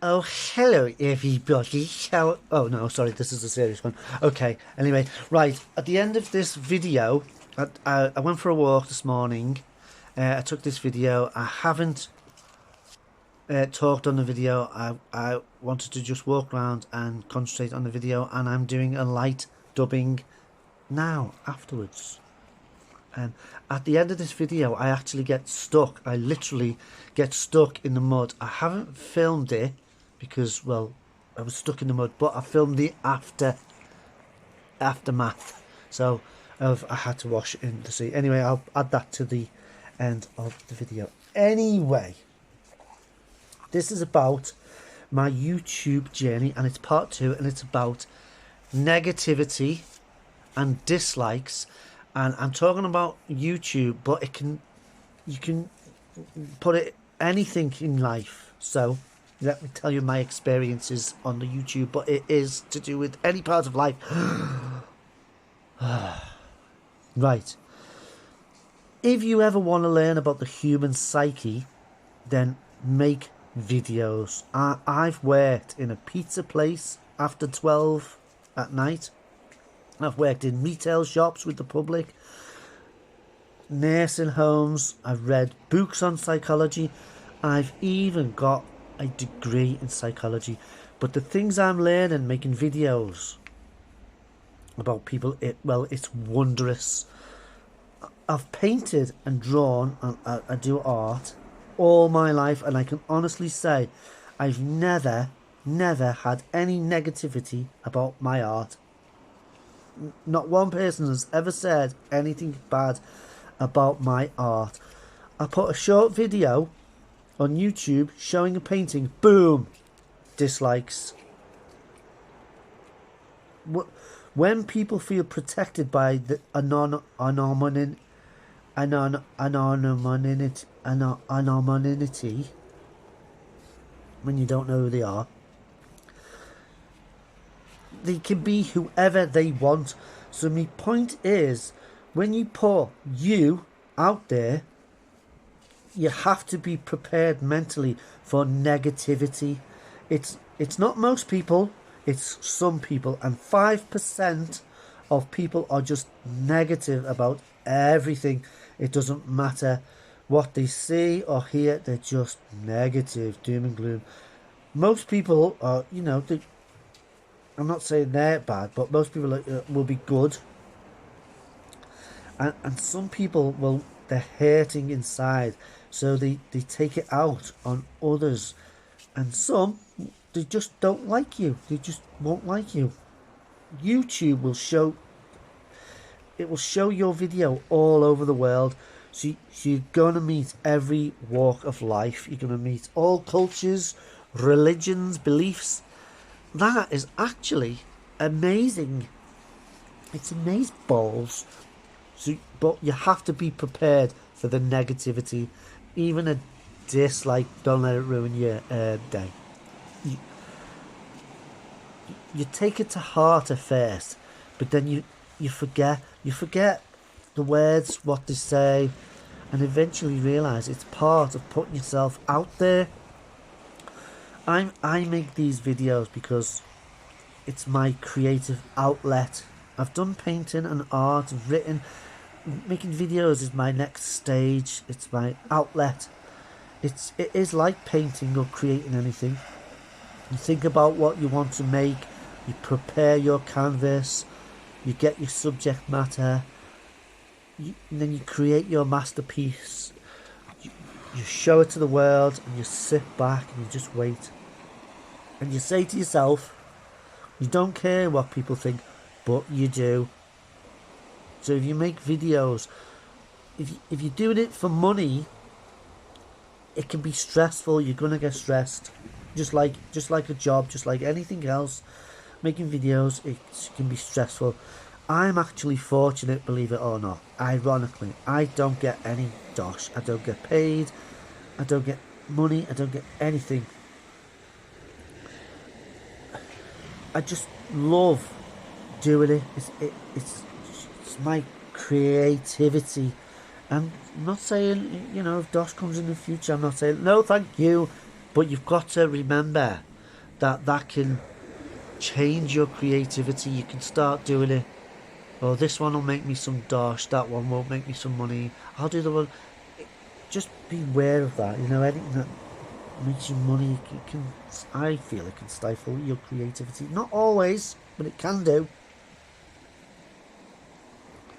Oh, hello everybody. Oh no, sorry, this is a serious one. Okay, anyway, right, at the end of this video, I went for a walk this morning. I took this video. I haven't talked on the video. I wanted to just walk around and concentrate on the video, and I'm doing a light dubbing now, afterwards. At the end of this video, I actually get stuck. I literally get stuck in the mud. I haven't filmed it because, well, I was stuck in the mud, but I filmed the aftermath. So I had to wash in the sea. Anyway, I'll add that to the end of the video. Anyway, this is about my YouTube journey, and it's part 2, and it's about negativity and dislikes. And I'm talking about YouTube, but you can put it anything in life. So let me tell you my experiences on the YouTube, but it is to do with any part of life. Right. If you ever want to learn about the human psyche, then make videos. I've worked in a pizza place after 12 at night. I've worked in retail shops with the public, nursing homes. I've read books on psychology. I've even got a degree in psychology. But the things I'm learning making videos about people, it's wondrous. I've painted and drawn, and I do art all my life, and I can honestly say I've never had any negativity about my art. Not one person has ever said anything bad about my art. I put a short video on YouTube showing a painting. Boom! Dislikes. When people feel protected by the anonymity, when you don't know who they are, they can be whoever they want. So my point is, when you put you out there, you have to be prepared mentally for negativity. It's not most people, it's some people, and 5% of people are just negative about everything. It doesn't matter what they see or hear, they're just negative, doom and gloom. Most people are, I'm not saying they're bad, but most people will be good. And some people, they're hurting inside, so they take it out on others. And some, they just don't like you. They just won't like you. YouTube will show your video all over the world. So you're going to meet every walk of life. You're going to meet all cultures, religions, beliefs. That is actually amazing. It's amazing balls. So, but you have to be prepared for the negativity. Even a dislike, don't let it ruin your day. You take it to heart at first, but then you forget the words, what they say, and eventually realise it's part of putting yourself out there. I make these videos because it's my creative outlet. I've done painting and art, I've written. Making videos is my next stage. It's my outlet. It is like painting or creating anything. You think about what you want to make, you prepare your canvas, you get your subject matter, and then you create your masterpiece. You show it to the world, and you sit back and you just wait. And you say to yourself, you don't care what people think, but you do. So if you make videos, if you're doing it for money, it can be stressful. You're gonna get stressed, just like a job, just like anything else. Making videos, it can be stressful. I'm actually fortunate, believe it or not. Ironically, I don't get any dosh. I don't get paid. I don't get money. I don't get anything. I just love doing it. It's my creativity. I'm not saying, if dosh comes in the future, I'm not saying no thank you, but you've got to remember that can change your creativity. You can start doing it. Oh, this one will make me some dosh, that one won't make me some money, I'll do the one. Just be aware of that, you know. Anything that makes you money, it can, I feel it can stifle your creativity. Not always, but it can do.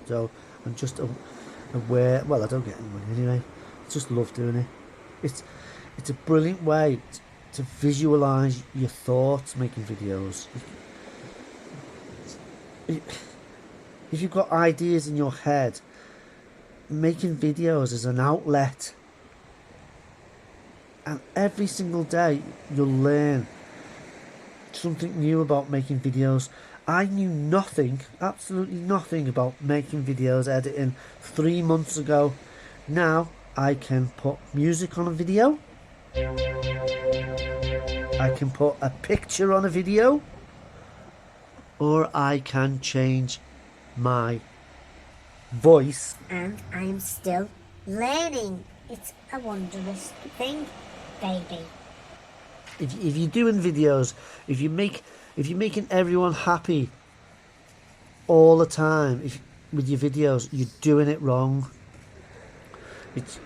So I'm just aware. Well, I don't get any money anyway. I just love doing it. It's a brilliant way to visualize your thoughts making videos. If you've got ideas in your head, making videos is an outlet. And every single day you'll learn something new about making videos. I knew nothing, absolutely nothing about making videos, editing 3 months ago. Now I can put music on a video. I can put a picture on a video. Or I can change my voice. And I'm still learning. It's a wondrous thing, baby. If you're doing videos, if you're making everyone happy all the time, with your videos, you're doing it wrong. It's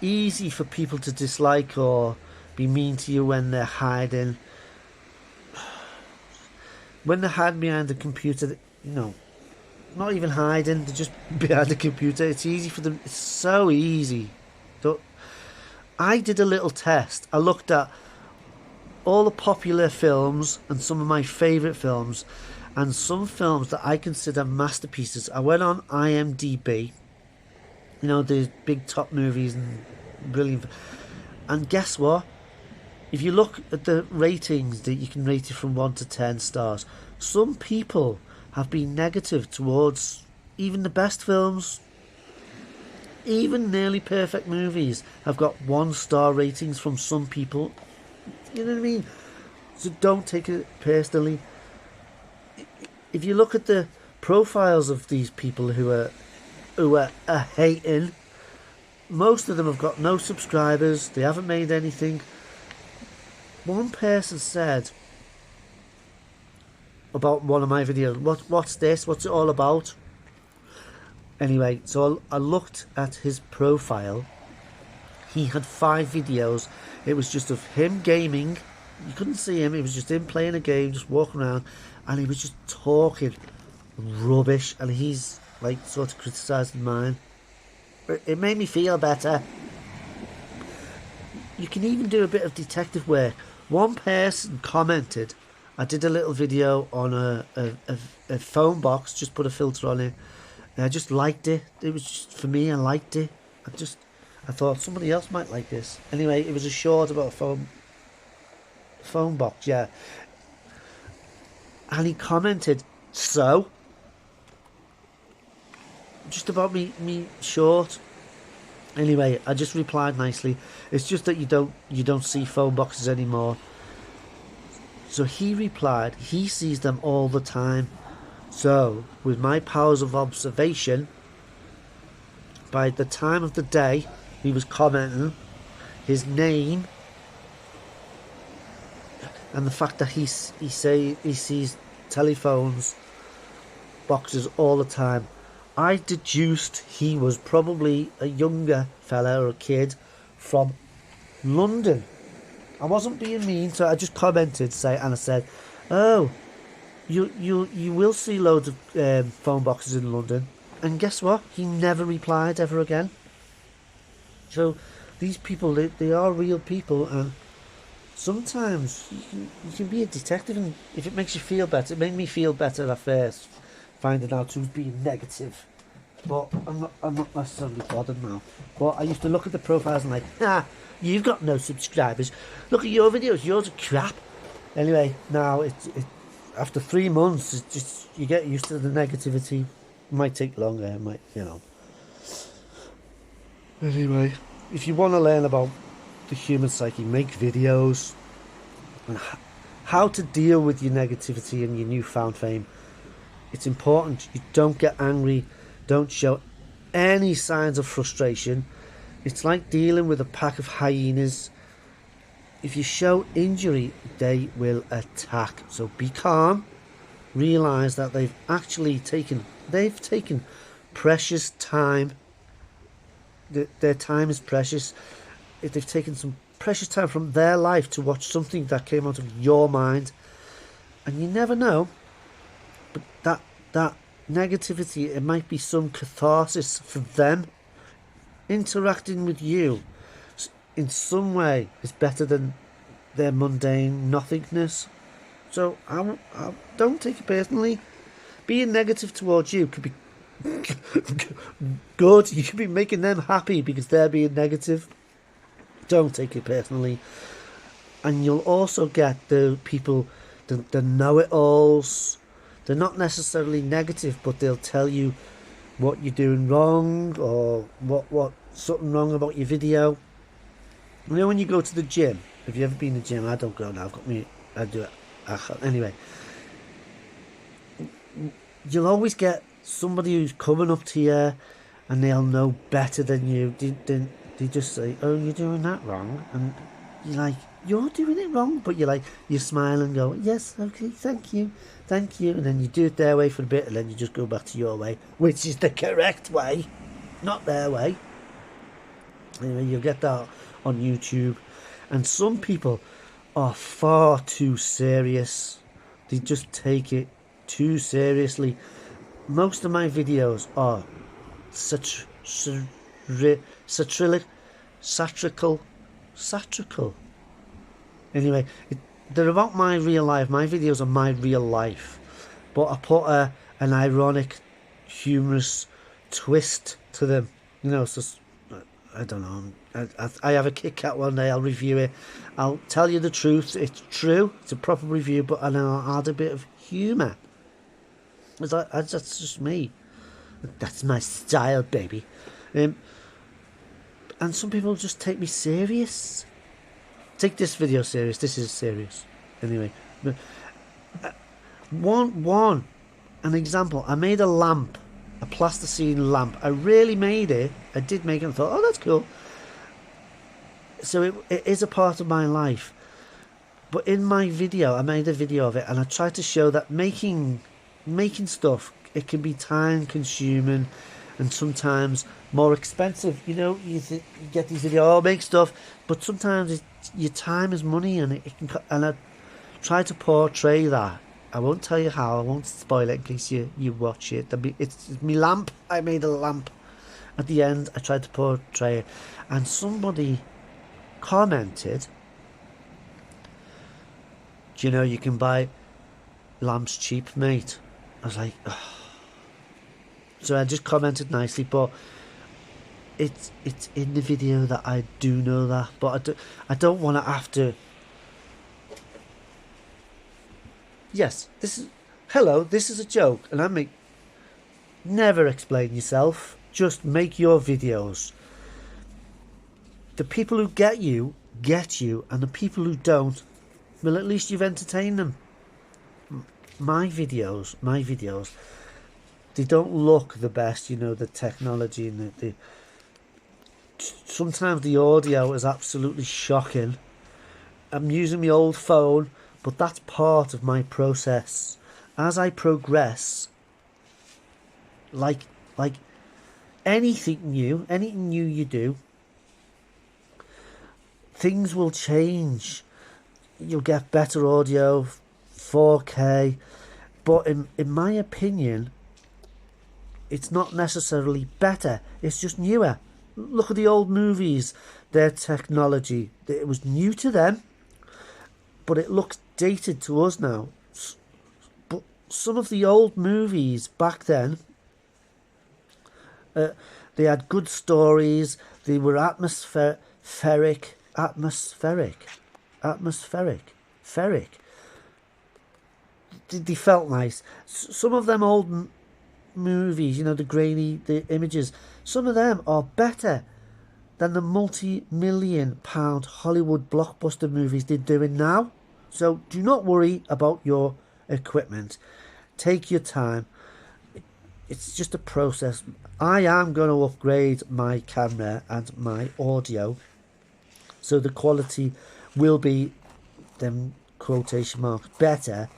easy for people to dislike or be mean to you when they're hiding. When they're hiding behind the computer, you know, not even hiding, they're just behind the computer. It's easy for them. It's so easy. So I did a little test. I looked at all the popular films and some of my favourite films and some films that I consider masterpieces. I went on IMDb, you know, the big top movies and brilliant. And guess what? If you look at the ratings, that you can rate it from 1 to 10 stars, some people have been negative towards even the best films. Even nearly perfect movies have got 1-star ratings from some people. You know what I mean? So don't take it personally. If you look at the profiles of these people who are hating, most of them have got no subscribers. They haven't made anything. One person said about one of my videos, what's this? What's it all about? Anyway, so I looked at his profile. He had 5 videos. It was just of him gaming. You couldn't see him. It was just him playing a game, just walking around. And he was just talking rubbish. And he's like sort of criticising mine. It made me feel better. You can even do a bit of detective work. One person commented, I did a little video on a phone box, just put a filter on it. And I just liked it. It was just, for me, I liked it. I thought somebody else might like this. Anyway, it was a short about a phone box, yeah. And he commented, so? Just about me short. Anyway, I just replied nicely. It's just that you don't see phone boxes anymore. So he replied, he sees them all the time. So, with my powers of observation, by the time of the day he was commenting, his name, and the fact that he sees telephones, boxes all the time, I deduced he was probably a younger fella or a kid from London. I wasn't being mean, so I just commented, and I said, "Oh, you will see loads of phone boxes in London." And guess what? He never replied ever again. So these people, they are real people, and sometimes you can be a detective, and if it makes you feel better, it made me feel better at first, finding out who's being negative. But I'm not necessarily bothered now. But I used to look at the profiles and like, you've got no subscribers. Look at your videos, yours are crap. Anyway, now it after 3 months, it's just, you get used to the negativity. It might take longer, it might, you know. Anyway, if you want to learn about the human psyche, make videos and how to deal with your negativity and your newfound fame. It's important you don't get angry, don't show any signs of frustration. It's like dealing with a pack of hyenas. if you show injury, they will attack. So be calm. Realize that they've taken precious time. Their time is precious. If they've taken some precious time from their life to watch something that came out of your mind, and you never know, but that negativity, it might be some catharsis for them. Interacting with you in some way is better than their mundane nothingness. So I don't take it personally. Being negative towards you could be good. You could be making them happy because they're being negative. Don't take it personally. And you'll also get the people, the know-it-alls. They're not necessarily negative, but they'll tell you what you're doing wrong, or what something wrong about your video. You know, when you go to the gym, have you ever been to the gym? I don't go now. I do it. Anyway, you'll always get somebody who's coming up to you, and they'll know better than you. They just say, "Oh, you're doing that wrong," and you're like, "You're doing it wrong," but you smile and go, "Yes, okay, thank you," and then you do it their way for a bit, and then you just go back to your way, which is the correct way, not their way. Anyway, you'll get that on YouTube, and some people are far too serious. They just take it too seriously. Most of my videos are satirical. Anyway, they're about my real life. My videos are my real life, but I put an ironic, humorous twist to them. You know, it's just, I don't know. I have a Kit Kat one day. I'll review it. I'll tell you the truth. It's true. It's a proper review, but I'll add a bit of humour. That's just me. That's my style, baby. And some people just take me serious. Take this video serious. This is serious. Anyway, but an example. I made a lamp, a plasticine lamp. I really made it. I did make it and thought, oh, that's cool. So it is a part of my life. But in my video, I made a video of it, and I tried to show that making stuff, it can be time consuming and sometimes more expensive. You know, you get these videos, oh, make stuff, but sometimes your time is money, and it can. And I try to portray that. I won't tell you how. I won't spoil it in case you watch it. It's my lamp. I made a lamp. At the end, I tried to portray it, and somebody commented, "Do you know you can buy lamps cheap, mate?" I was like, ugh. So I just commented nicely, but it's in the video that I do know that, but I don't want to have to. Yes, this is a joke, and I make. Never explain yourself. Just make your videos. The people who get you, and the people who don't, well, at least you've entertained them. My videos, they don't look the best, you know, the technology and the sometimes the audio is absolutely shocking. I'm using my old phone, but that's part of my process. As I progress, like anything new you do, things will change. You'll get better audio, 4K, but in my opinion, it's not necessarily better, it's just newer. Look at the old movies, their technology, it was new to them, but it looks dated to us now. But some of the old movies back then, they had good stories, they were atmospheric. They felt nice. Some of them old movies, you know, the images, some of them are better than the multi-million pound Hollywood blockbuster movies they're doing now. So do not worry about your equipment. Take your time. It's just a process. I am going to upgrade my camera and my audio so the quality will be, them quotation marks, better.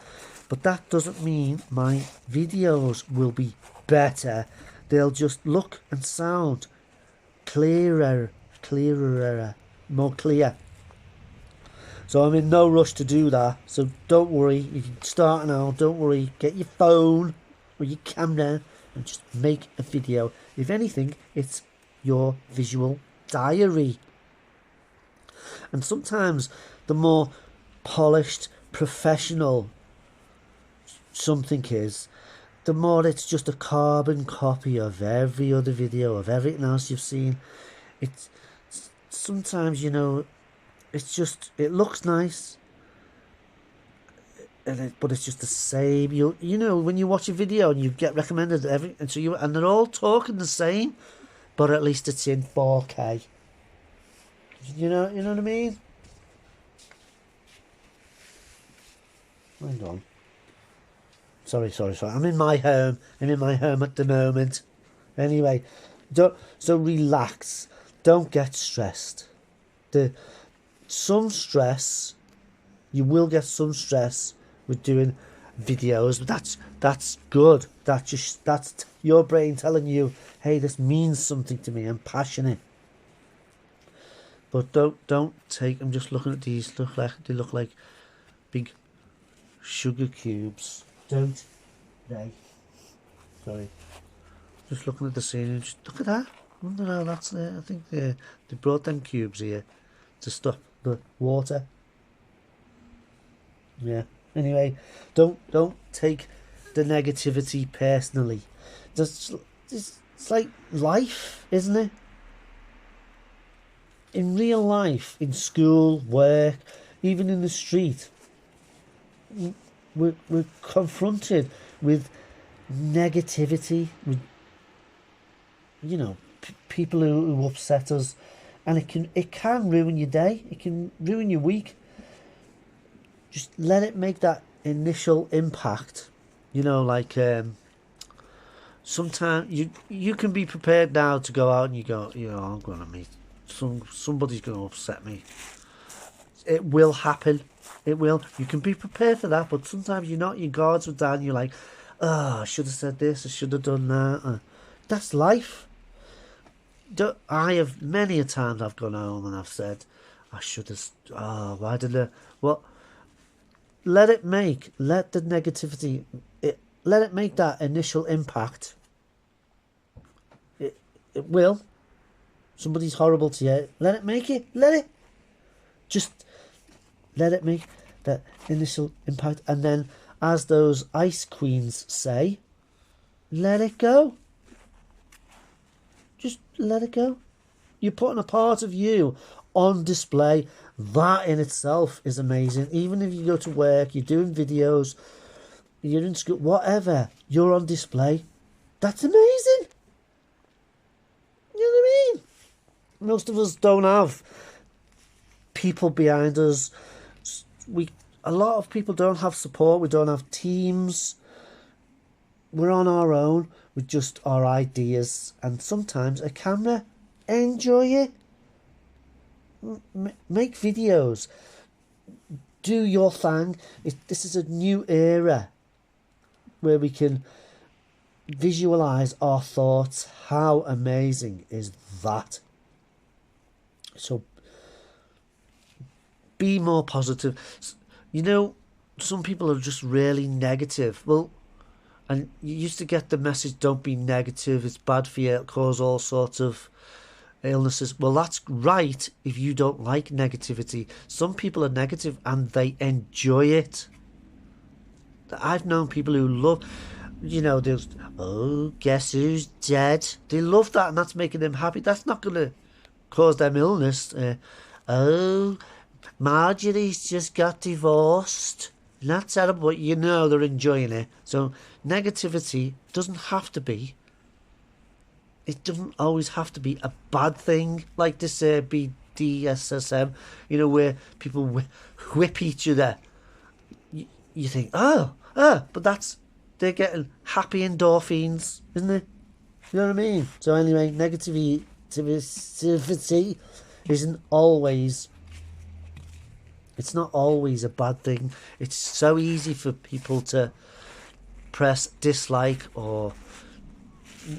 But that doesn't mean my videos will be better. They'll just look and sound clearer, more clear. So I'm in no rush to do that. So don't worry, if you start now, don't worry. Get your phone or your camera and just make a video. If anything, it's your visual diary. And sometimes the more polished, professional something is, the more it's just a carbon copy of every other video, of everything else you've seen. It's sometimes, you know, it's just, it looks nice, but it's just the same. You know, when you watch a video and you get recommended and they're all talking the same, but at least it's in 4K. You know what I mean? Hang on. Sorry. I'm in my home at the moment. Anyway, so relax. Don't get stressed. Some stress, you will get some stress with doing videos, but that's good. That's your brain telling you, hey, this means something to me. I'm passionate. But don't take. I'm just looking at these. They look like big sugar cubes. Don't they? Sorry. Just looking at the scene. Just look at that. I wonder how that's there. I think they brought them cubes here to stop the water. Yeah. Anyway, don't take the negativity personally. It's like life, isn't it? In real life, in school, work, even in the street, we're confronted with negativity, with, you know, people who upset us, and it can ruin your day. It can ruin your week. Just let it make that initial impact. You know, like sometimes you can be prepared now to go out and you go, you know, I'm going to meet somebody's going to upset me. It will happen. It will. You can be prepared for that, but sometimes you're not. Your guards are down. You're like, oh, I should have said this. I should have done that. That's life. I have many a times I've gone home and I've said, I should have. Oh, why did I? Well, let the negativity. Let it make that initial impact. It will. Somebody's horrible to you. Let it make it. Let it. Just let it make that initial impact. And then, as those ice queens say, let it go. Just let it go. You're putting a part of you on display. That in itself is amazing. Even if you go to work, you're doing videos, you're in school, whatever, you're on display. That's amazing. You know what I mean? Most of us don't have people behind us. A lot of people don't have support. We don't have teams. We're on our own with just our ideas and sometimes a camera. Enjoy it. Make videos. Do your thing. This is a new era where we can visualize our thoughts. How amazing is that? So be more positive. You know, some people are just really negative. Well, and you used to get the message, don't be negative, it's bad for you, it'll cause all sorts of illnesses. Well, that's right if you don't like negativity. Some people are negative and they enjoy it. I've known people who love, you know, there's, oh, guess who's dead? They love that and that's making them happy. That's not going to cause them illness. Oh, Marjorie's just got divorced. Not terrible, but you know they're enjoying it. So negativity doesn't have to be. It doesn't always have to be a bad thing like this BDSM, you know, where people whip each other. You think, but they're getting happy endorphins, isn't it? You know what I mean? So anyway, negativity isn't always It's not always a bad thing. It's so easy for people to press dislike, or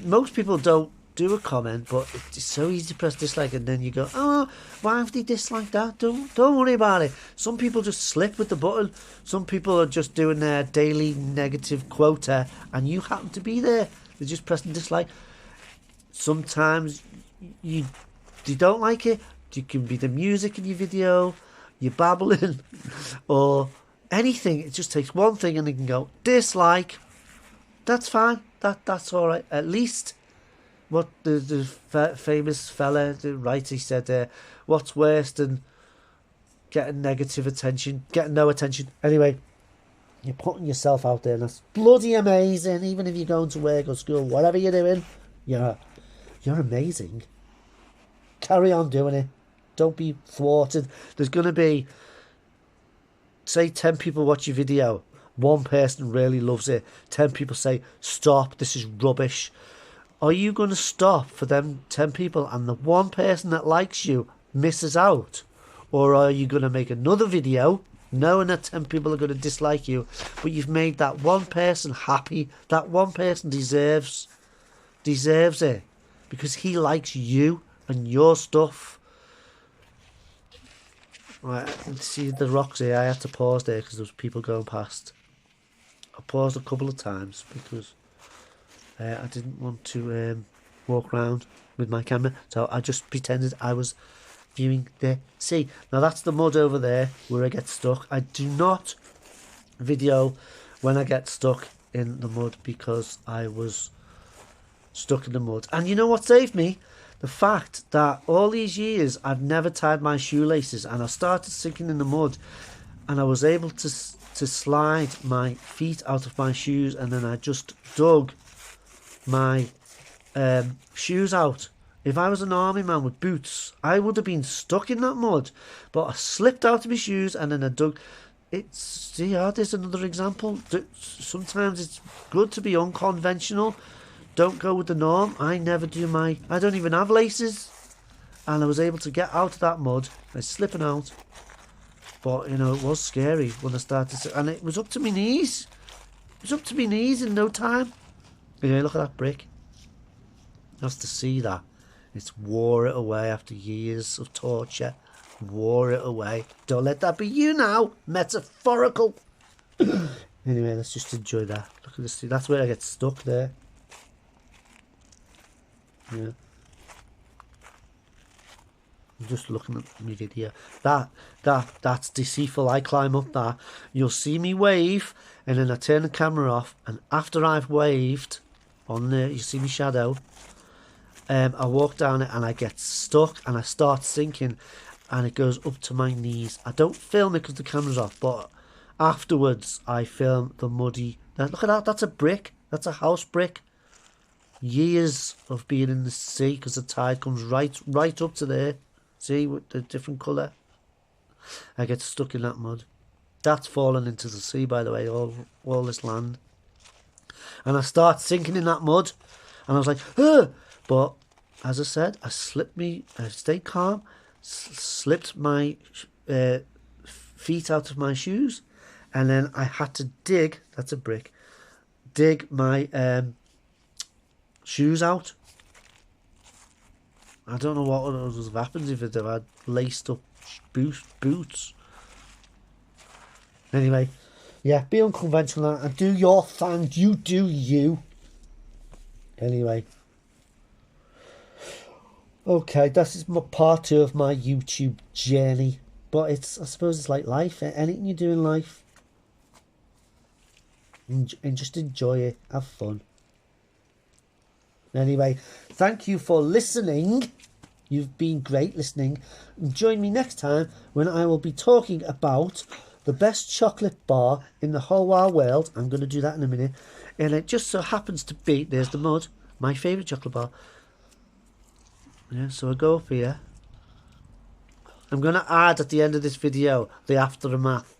most people don't do a comment, but it's so easy to press dislike, and then you go, oh, why have they disliked that? Don't worry about it. Some people just slip with the button. Some people are just doing their daily negative quota, and you happen to be there. They're just pressing dislike. Sometimes you don't like it. It can be the music in your video, you're babbling, or anything. It just takes one thing and they can go dislike. That's fine. That's all right. At least what the famous fella, the writer, said, what's worse than getting negative attention, getting no attention? Anyway, you're putting yourself out there, and that's bloody amazing. Even if you're going to work or school, whatever you're doing, you're amazing. Carry on doing it. Don't be thwarted. There's going to be, say, 10 people watch your video. One person really loves it. 10 people say, stop, this is rubbish. Are you going to stop for them 10 people and the one person that likes you misses out? Or are you going to make another video knowing that 10 people are going to dislike you, but you've made that one person happy? That one person deserves it because he likes you and your stuff. Right, see the rocks here. I had to pause there because there was people going past. I paused a couple of times because I didn't want to walk around with my camera, so I just pretended I was viewing the sea. Now that's the mud over there where I get stuck. I do not video when I get stuck in the mud because I was stuck in the mud. And you know what saved me? The fact that all these years I've never tied my shoelaces, and I started sinking in the mud, and I was able to slide my feet out of my shoes, and then I just dug my shoes out. If I was an army man with boots, I would have been stuck in that mud, but I slipped out of my shoes and then I dug. There's another example. Sometimes it's good to be unconventional. Don't go with the norm. I don't even have laces. And I was able to get out of that mud. I was slipping out. But, it was scary when I started to... And it was up to my knees. It was up to my knees in no time. Anyway, look at that brick. Just to see that. It's wore it away after years of torture. Wore it away. Don't let that be you now. Metaphorical. Anyway, let's just enjoy that. Look at this. That's where I get stuck there. Yeah. I'm just looking at my video. That's deceitful. I climb up that. You'll see me wave, and then I turn the camera off, and after I've waved on there, you see my shadow. I walk down it and I get stuck and I start sinking, and it goes up to my knees. I don't film it because the camera's off, but afterwards I film the muddy. Look at that. That's a brick. That's a house brick. Years of being in the sea because the tide comes right up to there. See, with the different colour. I get stuck in that mud. That's fallen into the sea, by the way, all this land. And I start sinking in that mud, and I was like, ugh! But as I said, I stayed calm, slipped my feet out of my shoes, and then I had to dig. That's a brick. Dig my shoes out. I don't know what would have happened if I had laced up boots. Anyway, yeah, be unconventional and do your thing. You do you. Anyway. Okay, this is part 2 of my YouTube journey. But I suppose it's like life. Anything you do in life, and just enjoy it. Have fun. Anyway, thank you for listening. You've been great listening. Join me next time when I will be talking about the best chocolate bar in the whole wide world. I'm going to do that in a minute. And it just so happens to be, there's the mud, my favourite chocolate bar. Yeah, so I go up here. I'm going to add at the end of this video the aftermath.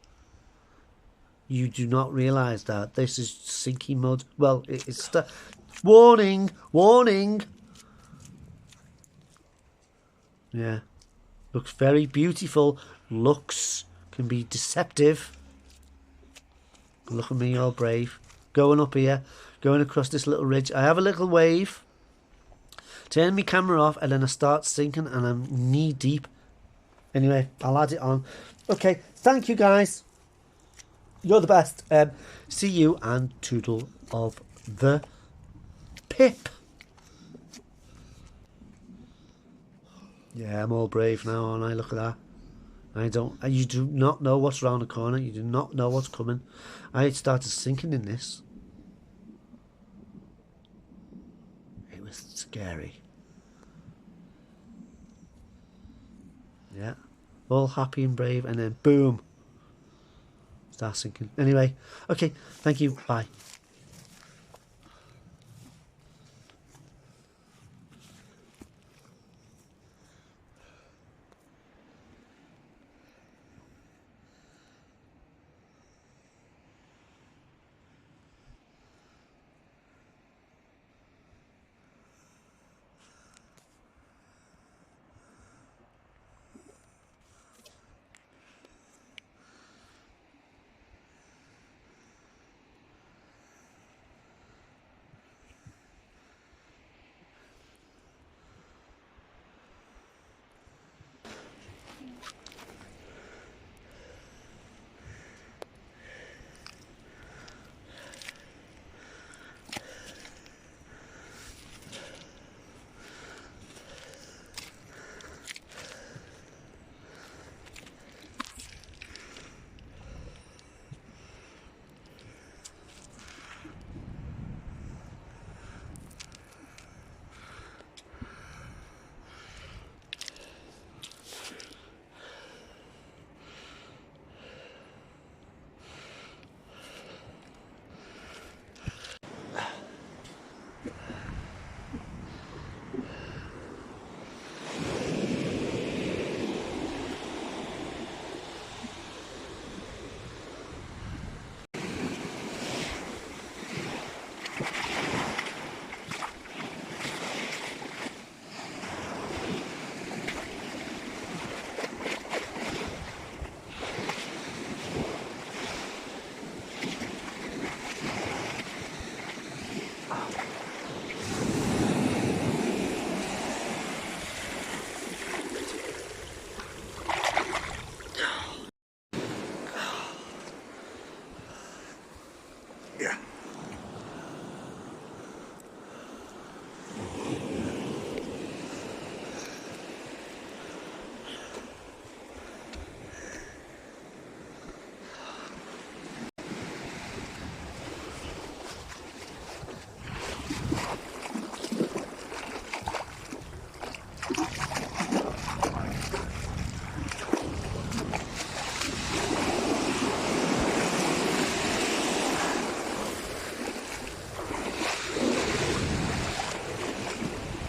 You do not realise that this is sinky mud. Well, it's warning, warning. Yeah, looks very beautiful. Looks can be deceptive. Look at me, all brave. Going up here, going across this little ridge. I have a little wave. Turn my camera off and then I start sinking and I'm knee deep. Anyway, I'll add it on. Okay, thank you guys. You're the best. See you and toodle of the pip. Yeah, I'm all brave now, aren't I? Look at that. You do not know what's around the corner. You do not know what's coming. I started sinking in this. It was scary. Yeah. All happy and brave, and then boom. Start sinking. Anyway, okay. Thank you. Bye.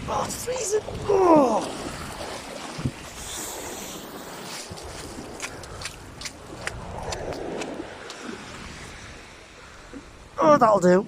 Oh, it's freezing. Oh. Oh, that'll do.